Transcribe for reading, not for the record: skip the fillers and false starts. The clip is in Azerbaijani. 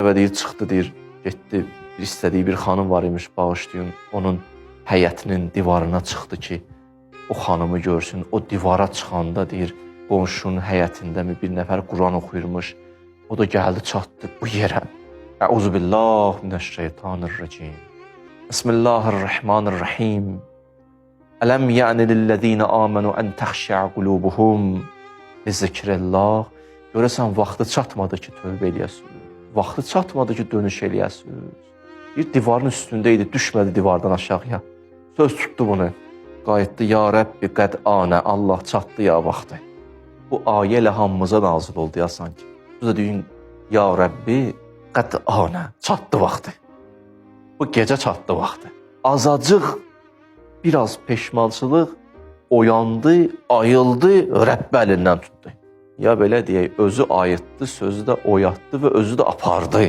Və deyir, çıxdı, deyir, getdi, istədiyi bir xanım var imiş, bağışlayın, onun həyətinin divarına çıxdı ki, o xanımı görsün. O divara çıxanda, deyir, qonşunun həyətindəmi bir nəfər Quran oxuyurmuş. O da gəldi, çatdı bu yerə. Əuzubillah minəşşeytanirracim. Bismillahirrahmanirrahim. Ələm ya'ni lillezine amenu en təxşə'a qulubuhum li zikrillah. Görəsən, vaxtı çatmadı ki, tövbə eləyəsiniz. Vaxtı çatmadı ki, dönüş eləyəsiniz. Bir divarın üstündə idi, düşmədi divardan aşağıya. Söz tutdu bunu. Qayıtdı, ya Rəbbi qəd anə, Allah çatdı ya vaxtı. Bu ayə ilə hamımıza nazil oldu ya sanki. Bu da deyin, ya Rəbbi qəd anə, çatdı vaxtı. Bu gecə çatdı vaxtı. Azacıq, biraz peşmançılıq oyandı, ayıldı, Rəbbi əlindən tutdu. Ya belə deyək, özü ayıtdı, sözü də oyatdı və özü də apardı.